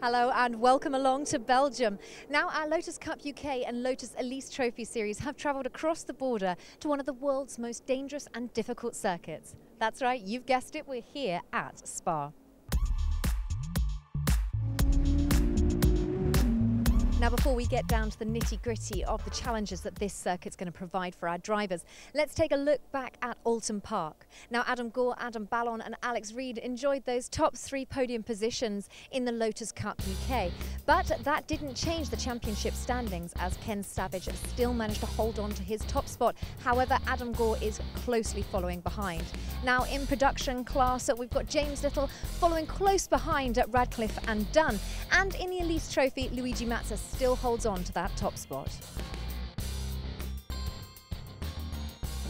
Hello and welcome along to Belgium. Now our Lotus Cup UK and Lotus Elise Trophy series have travelled across the border to one of the world's most dangerous and difficult circuits. That's right, you've guessed it, we're here at Spa. Now before we get down to the nitty-gritty of the challenges that this circuit's going to provide for our drivers, let's take a look back at Oulton Park. Now Adam Gore, Adam Ballon and Alex Reid enjoyed those top 3 podium positions in the Lotus Cup UK. But that didn't change the championship standings, as Ken Savage still managed to hold on to his top spot. However, Adam Gore is closely following behind. Now in production class, we've got James Little following close behind at Radcliffe and Dunn. And in the Elise Trophy, Luigi Mazza still holds on to that top spot.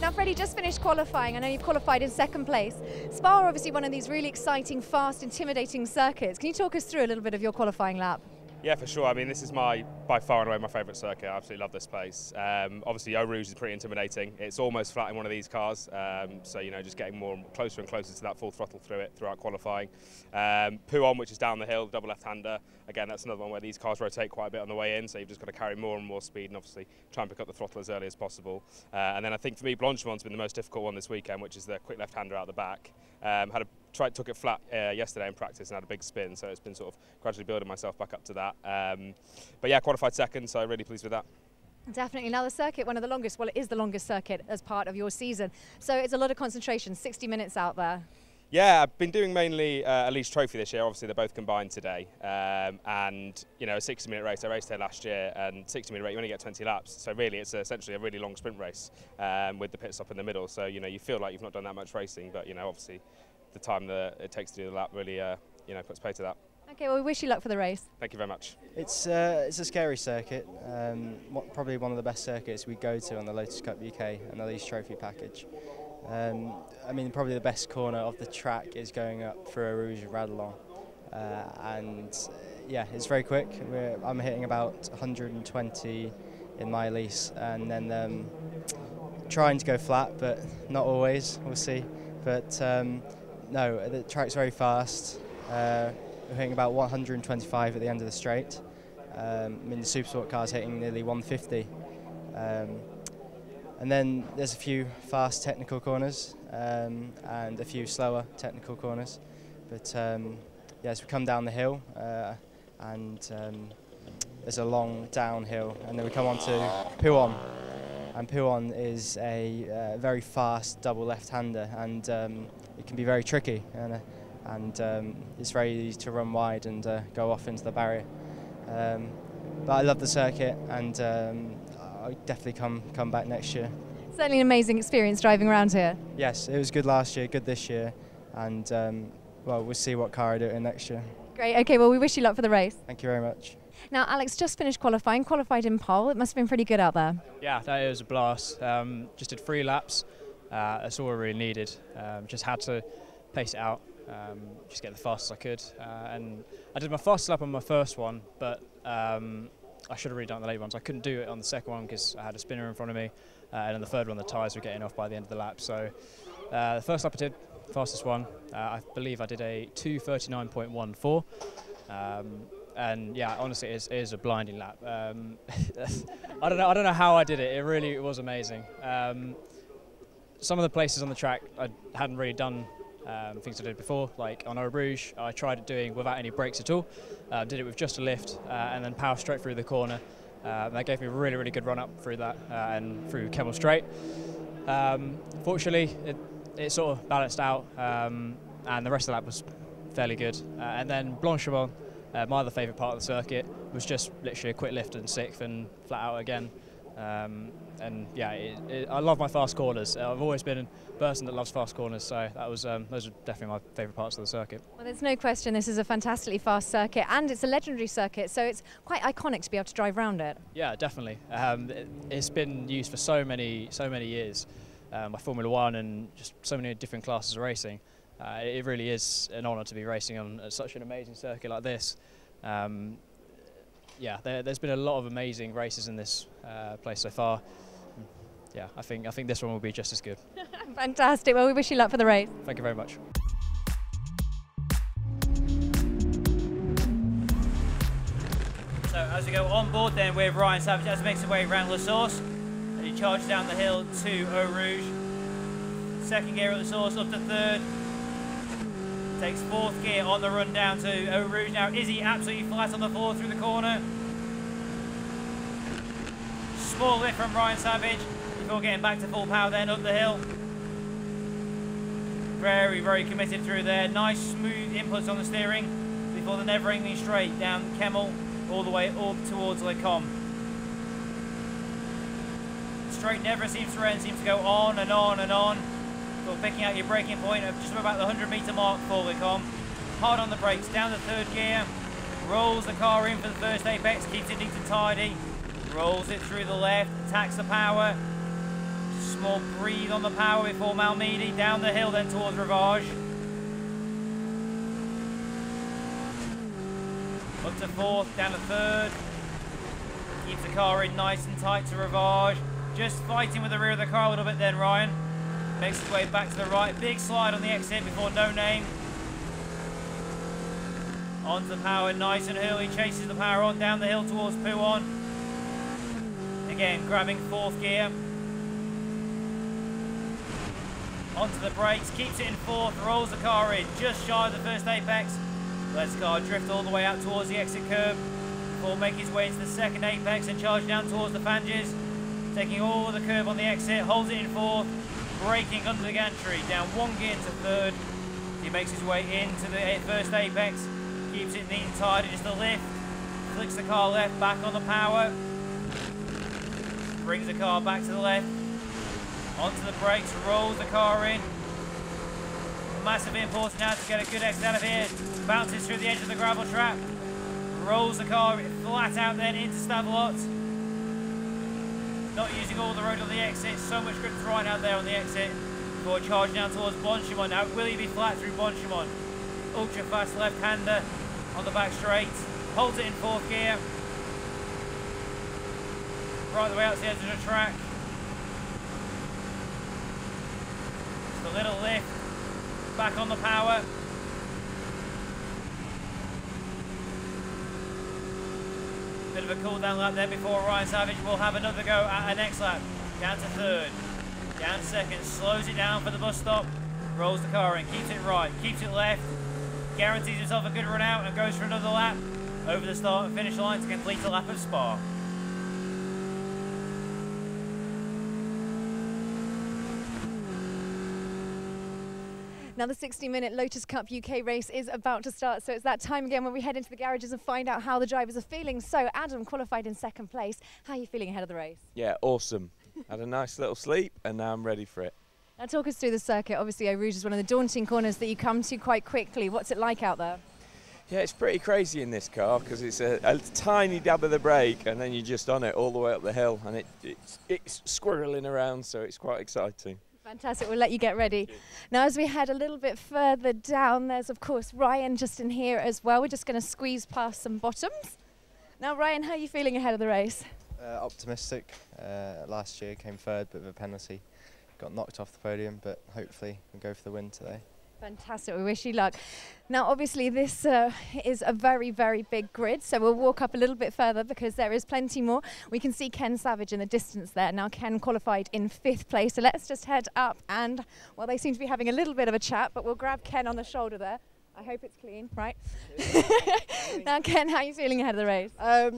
Now Freddie just finished qualifying. I know you've qualified in 2nd place. Spa are obviously one of these really exciting, fast, intimidating circuits. Can you talk us through a little bit of your qualifying lap? Yeah, for sure. I mean, this is by far and away my favourite circuit. I absolutely love this place. Obviously, Eau Rouge is pretty intimidating. It's almost flat in one of these cars, so you know, just getting closer and closer to that full throttle throughout qualifying. Pouhon, which is down the hill, double left-hander. Again, that's another one where these cars rotate quite a bit on the way in, so you've just got to carry more and more speed and obviously try and pick up the throttle as early as possible. And then I think for me, Blanchemont's been the most difficult one this weekend, which is the quick left-hander out the back. Took it flat yesterday in practice and had a big spin, so it's been sort of gradually building myself back up to that. But yeah, qualified 2nd, so really pleased with that. Definitely. Now the circuit, one of the longest, well it is the longest circuit as part of your season, so it's a lot of concentration, 60 minutes out there. Yeah, I've been doing mainly Elise Trophy this year. Obviously, they're both combined today. And, you know, a 60-minute race. I raced here last year, and 60-minute race, you only get 20 laps. So really, it's essentially a really long sprint race with the pit stop in the middle. So, you know, you feel like you've not done that much racing, but, you know, obviously the time that it takes to do the lap really, you know, puts pay to that. Okay, well, we wish you luck for the race. Thank you very much. It's a scary circuit, probably one of the best circuits we go to on the Lotus Cup UK and the Elise Trophy package. I mean, probably the best corner of the track is going up for Eau Rouge and Radallon. And yeah, it's very quick. I'm hitting about 120 in my Elise, and then trying to go flat, but not always, we'll see. But no, the track's very fast. We're hitting about 125 at the end of the straight. I mean, the Supersport car's hitting nearly 150. And then there's a few fast technical corners and a few slower technical corners. But yeah, as we come down the hill and there's a long downhill, and then we come on to Pouhon. And Pouhon is a very fast double left-hander, and it can be very tricky. And it's very easy to run wide and go off into the barrier. But I love the circuit, and I'll definitely come back next year. Certainly an amazing experience driving around here. Yes, it was good last year, good this year, and well, we'll see what car I do it in next year. Great, okay, well we wish you luck for the race. Thank you very much. Now Alex just finished qualified in pole. It must have been pretty good out there. Yeah, that was a blast. Just did 3 laps, that's all I really needed. Just had to pace it out, just get the fastest I could. And I did my fastest lap on my first one, but I should have really done the late ones. I couldn't do it on the second one because I had a spinner in front of me, and on the third one the tyres were getting off by the end of the lap. So the first lap I did, fastest one, I believe I did a 2:39.14. And yeah, honestly, it is a blinding lap. I don't know how I did it. It really was amazing. Some of the places on the track I hadn't really done things I did before, like on Eau Rouge. I tried it doing without any brakes at all. Did it with just a lift and then power straight through the corner. That gave me a really good run up through that and through Kemmel Straight. Fortunately, it sort of balanced out, and the rest of the lap was fairly good. And then Blanchemont, my other favourite part of the circuit, was just literally a quick lift and 6th and flat out again. And yeah, I love my fast corners. I've always been a person that loves fast corners, so that was those are definitely my favourite parts of the circuit. Well, there's no question this is a fantastically fast circuit, and it's a legendary circuit, so it's quite iconic to be able to drive around it. Yeah, definitely. It's been used for so many years by Formula One and just so many different classes of racing. It really is an honour to be racing on such an amazing circuit like this. Yeah, there's been a lot of amazing races in this place so far. Yeah, I think this one will be just as good. Fantastic. Well, we wish you luck for the race. Thank you very much. to go on board then with Ryan Savage as he makes his way around La Source. And he charges down the hill to Eau Rouge. Second gear at La Source, up to third. Takes fourth gear on the run down to Eau Rouge. Now Izzy absolutely flat on the floor through the corner. Small lift from Ryan Savage before getting back to full power then up the hill. Very, very committed through there. Nice smooth inputs on the steering before the never-ending straight down Kemmel all the way up towards Les Combes. Straight never seems to end, seems to go on and on and on. So picking out your braking point of just about the 100-metre mark for Les Combes. Hard on the brakes, down to third gear. Rolls the car in for the first apex, keeps it neat and tidy. Rolls it through the left, attacks the power. Small breathe on the power before Malmedy. Down the hill then towards Rivage. Up to fourth, down to third. Keeps the car in nice and tight to Rivage. Just fighting with the rear of the car a little bit then, Ryan. Makes his way back to the right. Big slide on the exit before No Name. Onto the power, nice and early. Chases the power on down the hill towards Pouon. Again, grabbing fourth gear. Onto the brakes, keeps it in fourth, rolls the car in just shy of the first apex. Lets the car drift all the way out towards the exit curb before making his way into the second apex and charge down towards the Fanges. Taking all the curb on the exit, holds it in fourth, braking under the gantry, down one gear to third. He makes his way into the first apex, keeps it neat and tidy, just a lift, flicks the car left, back on the power, brings the car back to the left, onto the brakes, rolls the car in. Massively important now to get a good exit out of here. Bounces through the edge of the gravel trap, rolls the car flat out then into Stavelot. Not using all the road on the exit, so much grip right out there on the exit. Before charging down towards Bonchimon. Now will he be flat through Bonchimon? Ultra fast left-hander on the back straight. Holds it in fourth gear. Right the way out to the edge of the track. Just a little lift. Back on the power. Bit of a cool down lap there before Ryan Savage will have another go at a next lap. Down to third, down to second, slows it down for the bus stop, rolls the car in, keeps it right, keeps it left, guarantees himself a good run out and goes for another lap over the start and finish line to complete a lap of Spa. Now the 60-minute Lotus Cup UK race is about to start, so it's that time again when we head into the garages and find out how the drivers are feeling. So Adam qualified in second place. How are you feeling ahead of the race? Yeah, awesome. Had a nice little sleep and now I'm ready for it. Now talk us through the circuit. Obviously Eau Rouge is one of the daunting corners that you come to quite quickly. What's it like out there? Yeah, it's pretty crazy in this car because it's a tiny dab of the brake and then you're just on it all the way up the hill and it's squirreling around, so it's quite exciting. Fantastic, we'll let you get ready. Now as we head a little bit further down, there's of course Ryan just in here as well. We're just going to squeeze past some bottoms. Now Ryan, how are you feeling ahead of the race? Optimistic. Last year came third, bit of a penalty. Got knocked off the podium, but hopefully we'll go for the win today. Fantastic, we wish you luck. Now obviously this is a very, very big grid, so we'll walk up a little bit further because there is plenty more. We can see Ken Savage in the distance there. Now Ken qualified in 5th place, so let's just head up and, well, they seem to be having a little bit of a chat, but we'll grab Ken on the shoulder there. I hope it's clean, right? Now Ken, how are you feeling ahead of the race?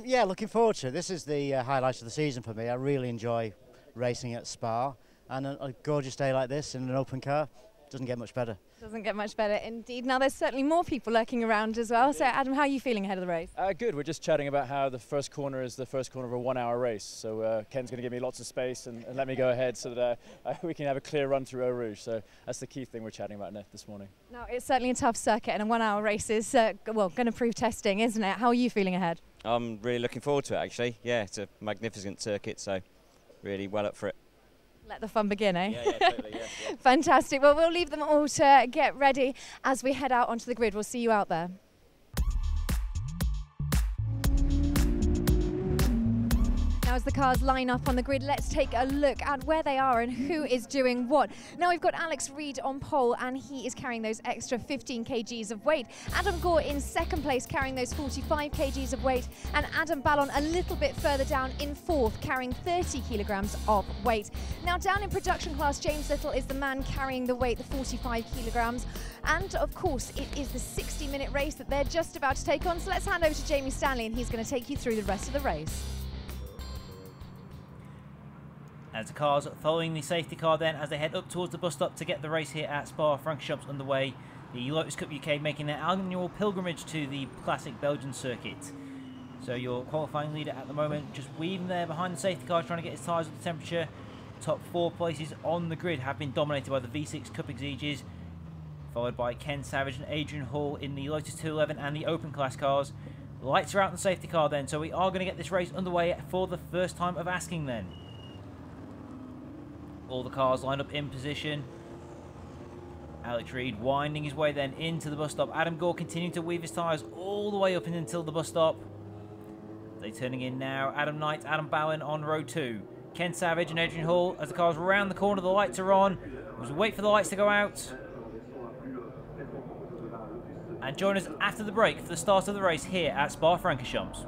Yeah, looking forward to it. This is the highlight of the season for me. I really enjoy racing at Spa, and a gorgeous day like this in an open car doesn't get much better. Doesn't get much better indeed. Now there's certainly more people lurking around as well. So Adam, how are you feeling ahead of the race? Good, we're just chatting about how the first corner is the first corner of a 1-hour race. So Ken's going to give me lots of space and let me go ahead so that we can have a clear run through Eau Rouge. So that's the key thing we're chatting about this morning. Now it's certainly a tough circuit and a 1-hour race is well, going to prove testing, isn't it? How are you feeling ahead? I'm really looking forward to it actually. Yeah, it's a magnificent circuit, so really well up for it. Let the fun begin, eh? Yeah, totally, yeah. Fantastic. Well, we'll leave them all to get ready as we head out onto the grid. We'll see you out there. Now Now as the cars line up on the grid, let's take a look at where they are and who is doing what. Now we've got Alex Reid on pole, and he is carrying those extra 15 kgs of weight. Adam Gore in second place carrying those 45 kgs of weight, and Adam Ballon a little bit further down in fourth carrying 30 kilograms of weight. Now down in production class, James Little is the man carrying the weight, the 45 kilograms. And of course, it is the 60-minute race that they're just about to take on. So let's hand over to Jamie Stanley, and he's going to take you through the rest of the race. As the cars following the safety car then as they head up towards the bus stop to get the race here at Spafrancorchamps underway. The Lotus Cup UK making their annual pilgrimage to the classic Belgian circuit. So your qualifying leader at the moment just weaving there behind the safety car, trying to get his tyres up to temperature. Top 4 places on the grid have been dominated by the V6 Cup Exiges, followed by Ken Savage and Adrian Hall in the Lotus 211 and the open class cars. The lights are out in the safety car then, so we are going to get this race underway for the first time of asking then. All the cars lined up in position. Alex Reid winding his way then into the bus stop. Adam Gore continuing to weave his tyres all the way up and until the bus stop. They turning in now. Adam Knight, Adam Ballon on row 2. Ken Savage and Adrian Hall as the cars round the corner. The lights are on. We'll wait for the lights to go out. And join us after the break for the start of the race here at Spafrancorchamps.